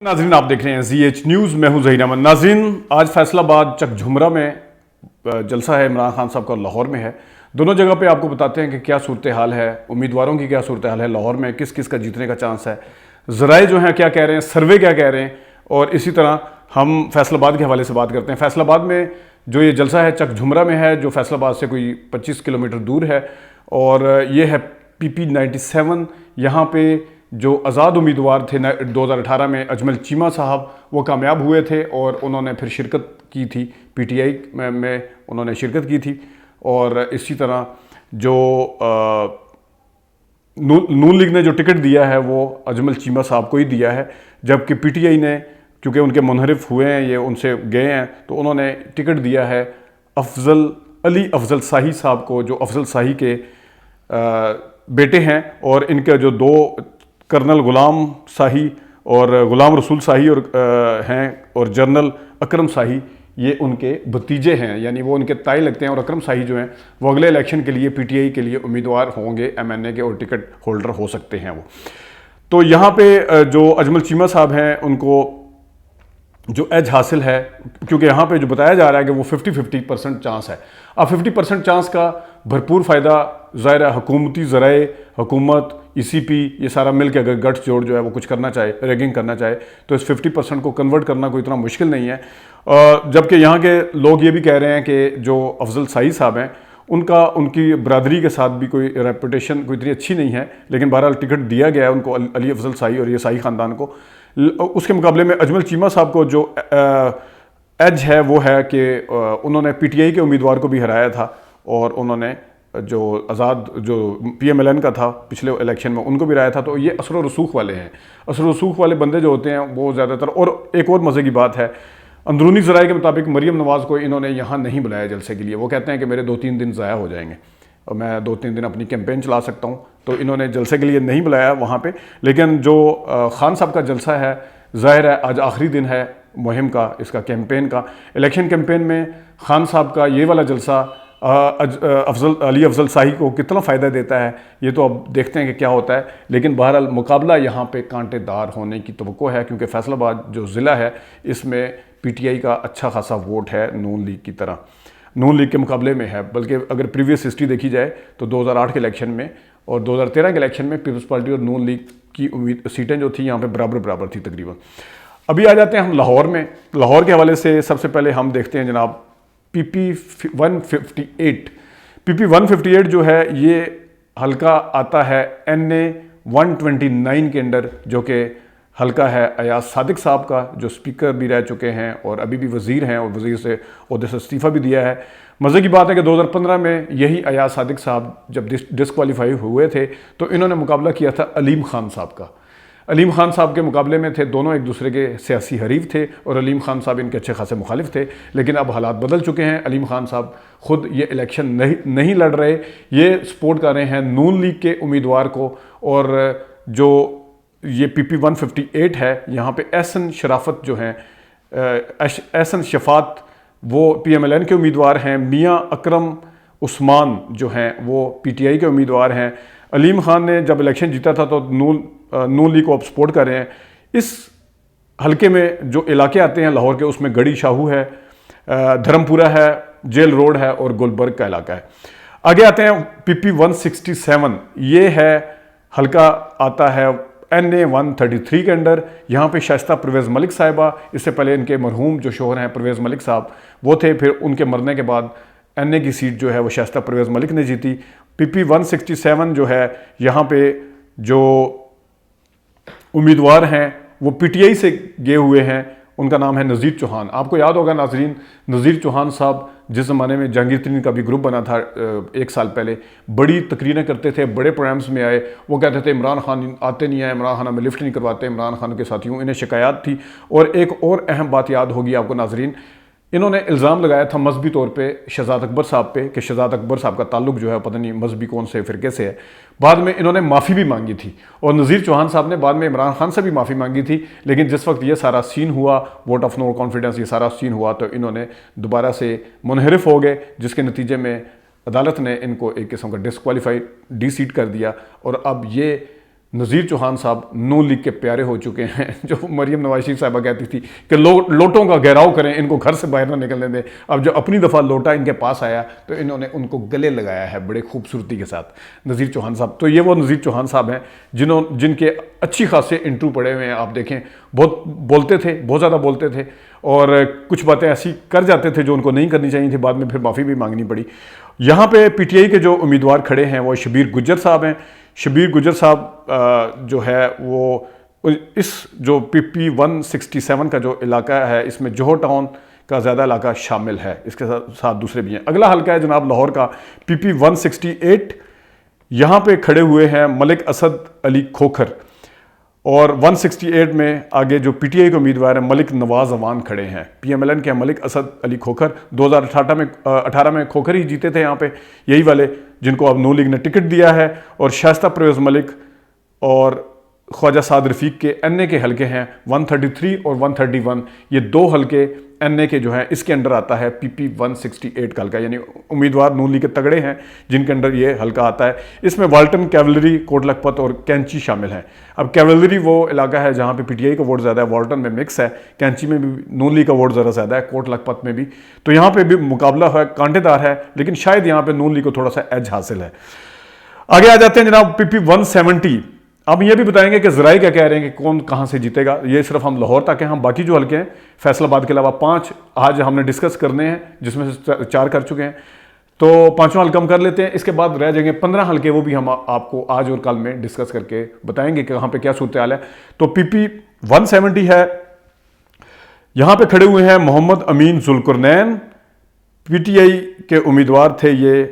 नाजरीन आप देख रहे हैं ZH न्यूज़। मैं हूं ज़हीर अहमद। नाजरीन आज फैसलाबाद चक झुमरा में जलसा है इमरान खान साहब का, लाहौर में है। दोनों जगह पे आपको बताते हैं कि क्या सूरत हाल है, उम्मीदवारों की क्या सूरत हाल है, लाहौर में किस किस का जीतने का चांस है, ज़राए जो हैं क्या कह रहे हैं, सर्वे क्या कह रहे हैं, और इसी तरह हम फैसलाबाद के हवाले से बात करते हैं। फैसलाबाद में जो ये जलसा है चक झुमरा में है, जो फैसलाबाद से कोई 25 किलोमीटर दूर है, और ये है PP97। यहाँ पे जो आज़ाद उम्मीदवार थे 2018 में अजमल चीमा साहब, वो कामयाब हुए थे और उन्होंने फिर शिरकत की थी PTI में उन्होंने शिरकत की थी। और इसी तरह जो नून लीग ने जो टिकट दिया है वो अजमल चीमा साहब को ही दिया है, जबकि PTI ने, क्योंकि उनके मुनहरिफ हुए हैं, ये उनसे गए हैं, तो उन्होंने टिकट दिया है अली अफजल शाही साहब को, जो अफजल शाही के बेटे हैं। और इनके जो दो कर्नल गुलाम शाही और गुलाम रसूल शाही हैं, और जनरल अकरम शाही, ये उनके भतीजे हैं, यानी वो उनके ताई लगते हैं। और अकरम शाही जो हैं वो अगले इलेक्शन के लिए PTI के लिए उम्मीदवार होंगे, MNA के, और टिकट होल्डर हो सकते हैं वो। तो यहाँ पे जो अजमल चीमा साहब हैं उनको जो एज हासिल है, क्योंकि यहाँ पे जो बताया जा रहा है कि वो 50-50% चांस है। अब 50% चांस का भरपूर फ़ायदा ज़ाहिर है हुकूमती ज़राए, हुकूमत, ECP, ये सारा मिल के अगर गठस जोड़ जो है वो कुछ करना चाहे, रैगिंग करना चाहे, तो इस 50% को कन्वर्ट करना कोई इतना मुश्किल नहीं है। जबकि यहाँ के लोग ये भी कह रहे हैं कि जो अफजल शाही साहब हैं उनकी बरादरी के साथ भी कोई रेपुटेशन कोई इतनी अच्छी नहीं है, लेकिन बहरहाल टिकट दिया गया है उनको, अली अफजल शाही और ये शाही ख़ानदान को। उसके मुकाबले में अजमल चीमा साहब को जो एज है वो है कि उन्होंने PTI के उम्मीदवार को भी हराया था, और उन्होंने जो आज़ाद जो PMLN का था पिछले इलेक्शन में उनको भी हराया था। तो ये असर व रसूख वाले हैं। असर व रसूख वाले बंदे जो होते हैं वो ज़्यादातर। और एक और मज़े की बात है, अंदरूनी ज़राए के मुताबिक मरीम नवाज़ को इन्होंने यहाँ नहीं बुलाया जलसे के लिए। वो कहते हैं कि मेरे 2-3 दिन ज़ाया हो जाएंगे और मैं 2-3 दिन अपनी कैंपेन चला सकता हूँ, तो इन्होंने जलसे के लिए नहीं बुलाया वहाँ पे। लेकिन जो खान साहब का जलसा है, ज़ाहिर है आज आखिरी दिन है मुहिम का, इसका कैंपेन का, इलेक्शन कैंपेन में खान साहब का ये वाला जलसा अली अफजल शाही को कितना फ़ायदा देता है, ये तो अब देखते हैं कि क्या होता है। लेकिन बहरहाल मुकाबला यहाँ पे कांटेदार होने की तवक्को है, क्योंकि फैसलाबाद जो ज़िला है इसमें PTI का अच्छा खासा वोट है नून लीग की तरह, नून लीग के मुकाबले में है। बल्कि अगर प्रीवियस हिस्ट्री देखी जाए तो 2008 के इलेक्शन में और 2013 के इलेक्शन में पीपल्स पार्टी और नून लीग की सीटें जो थी यहाँ पे बराबर थी तकरीबन। अभी आ जाते हैं हम लाहौर में। लाहौर के हवाले से सबसे पहले हम देखते हैं जनाब PP158। PP158 जो है ये हल्का आता है NA 129 के अंडर, जो कि हल्का है अयाज सादिक साहब का, जो स्पीकर भी रह चुके हैं और अभी भी वज़ीर हैं, और वज़ीर से ओहदे से इस्तीफ़ा भी दिया है। मज़े की बात है कि 2015 में यही अयाज सादिक साहब जब डिस्क्वालीफाई हुए थे तो इन्होंने मुकाबला किया था अलीम खान साहब का। अलीम खान साहब के मुकाबले में थे, दोनों एक दूसरे के सियासी हरीफ थे, और अलीम खान साहब इनके अच्छे खासे मुखालिफ थे। लेकिन अब हालात बदल चुके हैं। अलीम खान साहब खुद ये इलेक्शन नहीं लड़ रहे, ये सपोर्ट कर रहे हैं नून लीग के उम्मीदवार को। और जो ये PP158 है, यहाँ पे एहसन शराफत जो हैं, एहसन शफात, वो PMLN के उम्मीदवार हैं। मियाँ अकरम उस्मान जो हैं वो PTI के उम्मीदवार हैं। अलीम खान ने जब इलेक्शन जीता था तो नून लीग को अब सपोर्ट कर रहे हैं। इस हलके में जो इलाके आते हैं लाहौर के, उसमें गढ़ी शाहू है, धर्मपुरा है, जेल रोड है, और गुलबर्ग का इलाका है। आगे आते हैं PP167। ये है हल्का आता है NA 133 के अंडर। यहाँ पे शाइस्ता परवेज़ मलिक साहिबा, इससे पहले इनके मरहूम जो शोहर हैं परवेज़ मलिक साहब वो थे, फिर उनके मरने के बाद NA की सीट जो है वो शाइस्ता परवेज़ मलिक ने जीती। PP167 जो है, यहाँ पे जो उम्मीदवार हैं वो PTI से गए हुए हैं, उनका नाम है नज़ीर चौहान। आपको याद होगा नाजरीन, नज़ीर चौहान साहब जिस ज़माने में जहांगीर तरीन का भी ग्रुप बना था 1 साल पहले, बड़ी तकरीरें करते थे, बड़े प्रोग्राम्स में आए। वो कहते थे इमरान खान आते नहीं आए, इमरान खान हमें लिफ्ट नहीं करवाते, इमरान खान के साथियों, इन्हें शिकायत थी। और एक और अहम बात याद होगी आपको नाजरीन, इन्होंने इल्ज़ाम लगाया था मजहबी तौर पे शहजाद अकबर साहब पे कि शहजाद अकबर साहब का ताल्लुक जो है पता नहीं मजहबी कौन से फ़िरके से है। बाद में इन्होंने माफ़ी भी मांगी थी, और नज़ीर चौहान साहब ने बाद में इमरान खान से भी माफ़ी मांगी थी। लेकिन जिस वक्त ये सारा सीन हुआ, वोट ऑफ नो कॉन्फिडेंस, ये सारा सीन हुआ, तो इन्होंने दोबारा से मुनहरिफ हो गए, जिसके नतीजे में अदालत ने इनको एक किस्म का डिस्क्वालीफाई, डी सीट कर दिया। और अब ये नज़ीर चौहान साहब नून लीग के प्यारे हो चुके हैं। जो मरीम नवाज शरीफ साहबा कहती थी कि लोटों का घेराव करें, इनको घर से बाहर ना निकलने दें, अब जो अपनी दफ़ा लोटा इनके पास आया तो इन्होंने उनको गले लगाया है बड़े खूबसूरती के साथ। नज़ीर चौहान साहब तो ये वो नज़ीर चौहान साहब हैं जिनके अच्छी खासे इंटरव्यू पड़े हुए हैं। आप देखें, बहुत बोलते थे, बहुत ज़्यादा बोलते थे, और कुछ बातें ऐसी कर जाते थे जो उनको नहीं करनी चाहिए थी, बाद में फिर माफ़ी भी मांगनी पड़ी। यहाँ पे पीटीआई के जो उम्मीदवार खड़े हैं वो शबीर गुज्जर साहब हैं। शबीर गुज्जर साहब जो है वो इस जो PP 167 का जो इलाका है, इसमें जोहर टाउन का ज़्यादा इलाका शामिल है, इसके साथ दूसरे भी हैं। अगला हल्का है जनाब लाहौर का PP 168। यहाँ पे खड़े हुए हैं मलिक असद अली खोखर, और 168 में आगे जो पीटीआई के उम्मीदवार हैं मलिक नवाज अवान खड़े हैं। PMLN के मलिक असद अली खोखर 2018 में खोखर ही जीते थे यहाँ पे, यही वाले जिनको अब नून लीग ने टिकट दिया है। और शाइस्ता परवेज़ मलिक और ख्वाजा साद रफ़ीक के NA के हल्के हैं 133 और 131, ये दो हल्के NA के जो हैं इसके अंडर आता है PP 168 का हल्का, यानी उम्मीदवार नून लीग के तगड़े हैं जिनके अंडर ये हल्का आता है। इसमें वाल्टन, कैवलरी, कोट लखपत और कैंची शामिल हैं। अब कैवलरी वो इलाका है जहाँ पे पीटीआई का वोट ज़्यादा है, वाल्टन में मिक्स है, कैंची में भी नून लीग का वोट ज़रा ज़्यादा है, कोट लखपत में भी। तो यहाँ पर भी मुकाबला है, कांटेदार है, लेकिन शायद यहाँ पर नून लीग को थोड़ा सा एज हासिल है। आगे आ जाते हैं जनाब PP 170। अब ये भी बताएंगे कि ज़राए क्या कह रहे हैं कि कौन कहाँ से जीतेगा। ये सिर्फ हम लाहौर तक हैं, हम बाकी जो हल्के हैं फैसलाबाद के अलावा 5 आज हमने डिस्कस करने हैं, जिसमें से 4 कर चुके हैं, तो 5वां हल्का हम कर लेते हैं। इसके बाद रह जाएंगे 15 हल्के, वो भी हम आपको आज और कल में डिस्कस करके बताएंगे कि कहाँ पे क्या सूरत हाल है। तो PP 170 है, यहाँ पे खड़े हुए हैं मोहम्मद अमीन जुल्करनैन, पीटीआई के उम्मीदवार थे ये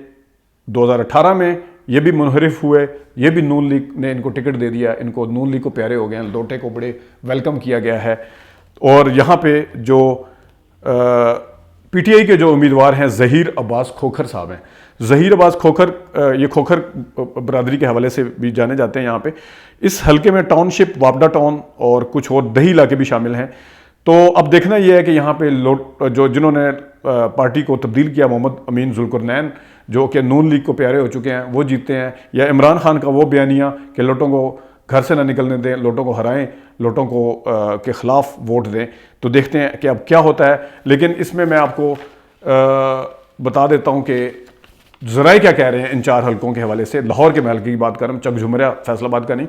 2018 में, ये भी मुनहरिफ हुए, ये भी नून लीग ने इनको टिकट दे दिया, इनको नून लीग को प्यारे हो गए हैं, लोटे को बड़े वेलकम किया गया है। और यहाँ पे जो पीटीआई के जो उम्मीदवार हैं ज़हीर अब्बास खोखर साहब हैं। ज़हीर अब्बास खोखर, ये खोखर बरादरी के हवाले से भी जाने जाते हैं यहाँ पे। इस हल्के में टाउनशिप, वापडा टाउन और कुछ और दही इलाके भी शामिल हैं। तो अब देखना यह है कि यहाँ पे जिन्होंने पार्टी को तब्दील किया, मोहम्मद अमीन जुल्करनैन जो कि नून लीग को प्यारे हो चुके हैं, वो जीतते हैं, या इमरान खान का वो बयानिया कि लोटों को घर से ना निकलने दें, लोटों को हराएं, लोटों को के ख़िलाफ़ वोट दें। तो देखते हैं कि अब क्या होता है। लेकिन इसमें मैं आपको बता देता हूँ कि ज़राए क्या कह रहे हैं इन 4 हल्कों के हवाले से। लाहौर के हल्के की बात करें, चक झुमरिया, फैसलाबाद का नहीं।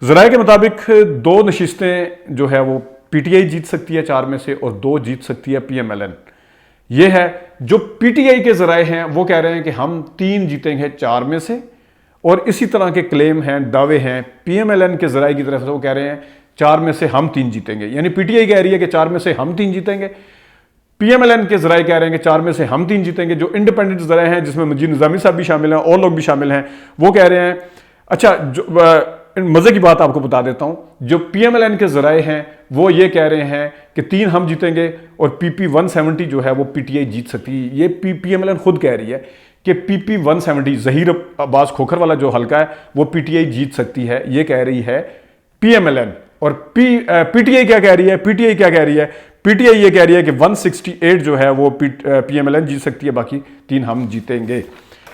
ज़राए के मुताबिक 2 नशिस्तें जो है वो पीटीआई जीत सकती है 4 में से, और 2 जीत सकती है PMLN। ये है जो पीटीआई के ज़राए हैं, वो कह रहे हैं कि हम 3 जीतेंगे 4 में से, और इसी तरह के क्लेम हैं, दावे हैं PMLN के ज़राए की तरफ से, वो कह रहे हैं 4 में से हम 3 जीतेंगे। यानी पीटीआई कह रही है कि 4 में से हम 3 जीतेंगे, PMLN के ज़राए कह रहे हैं कि 4 में से हम 3 जीतेंगे। जो इंडिपेंडेंट ज़राए हैं, जिसमें मजीद निज़ामी साहब भी शामिल हैं और लोग भी शामिल हैं, वो कह रहे हैं, अच्छा जो मज़े की बात आपको बता देता हूं, जो PMLN के ज़राए हैं वो ये कह रहे हैं कि 3 हम जीतेंगे, और PP 170 जो है वो पीटीआई जीत सकती है। ये PMLN खुद कह रही है कि PP 170 ज़हीर अब्बास खोखर वाला जो हल्का है वो पीटीआई जीत सकती है, ये कह रही है PMLN। और पीटीआई क्या कह रही है? पीटीआई क्या कह रही है? पीटीआई ये कह रही है कि 168 जो है वो PMLN जीत सकती है, बाकी 3 हम जीतेंगे।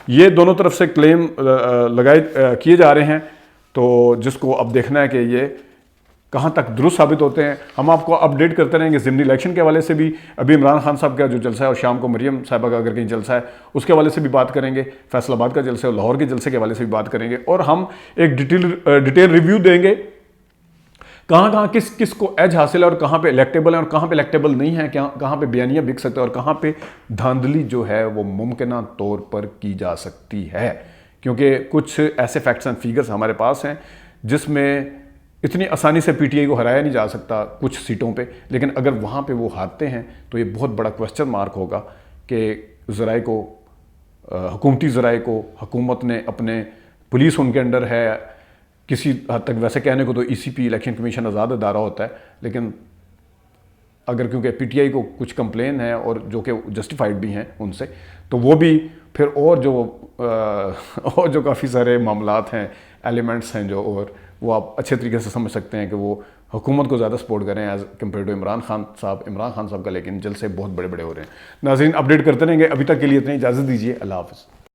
ये दोनों तरफ से क्लेम किए जा रहे हैं, तो जिसको अब देखना है कि ये कहाँ तक दुरुस्त साबित होते हैं। हम आपको अपडेट करते रहेंगे ज़िमनी इलेक्शन के हवाले से भी। अभी इमरान खान साहब का जो जलसा है, और शाम को मरियम साहिबा का अगर कहीं जलसा है, उसके हवाले से भी बात करेंगे। फैसलाबाद का जलसा और लाहौर के जलसे के हवाले से भी बात करेंगे, और हम एक डिटेल रिव्यू देंगे कहाँ कहाँ किस किस को एज हासिल है, और कहाँ पे इलेक्टेबल है और कहाँ पे इलेक्टेबल नहीं है, कहाँ पे बयानियाँ बिक सकते हैं, और कहाँ पे धांधली जो है वो मुमकिन तौर पर की जा सकती है। क्योंकि कुछ ऐसे फैक्ट्स एंड फिगर्स हमारे पास हैं जिसमें इतनी आसानी से पीटीआई को हराया नहीं जा सकता कुछ सीटों पे, लेकिन अगर वहाँ पे वो हारते हैं तो ये बहुत बड़ा क्वेश्चन मार्क होगा कि ज़राए को, हुकूमती ज़राए को, हुकूमत ने अपने, पुलिस उनके अंडर है किसी हद तक। वैसे कहने को तो ECP इलेक्शन कमीशन आज़ाद अदारा होता है, लेकिन अगर क्योंकि पीटीआई को कुछ कंप्लेन है और जो कि जस्टिफाइड भी हैं उनसे, तो वो भी फिर और जो काफ़ी सारे मामलात हैं, एलिमेंट्स हैं जो, और वो आप अच्छे तरीके से समझ सकते हैं कि वो हुकूमत को ज़्यादा सपोर्ट करें as compare to Imran Khan साहब का, लेकिन जलसे बहुत बड़े बड़े हो रहे हैं। नाज़रीन, अपडेट करते रहेंगे। अभी तक के लिए इतनी इजाज़त दीजिए। अल्लाह हाफ़िज़।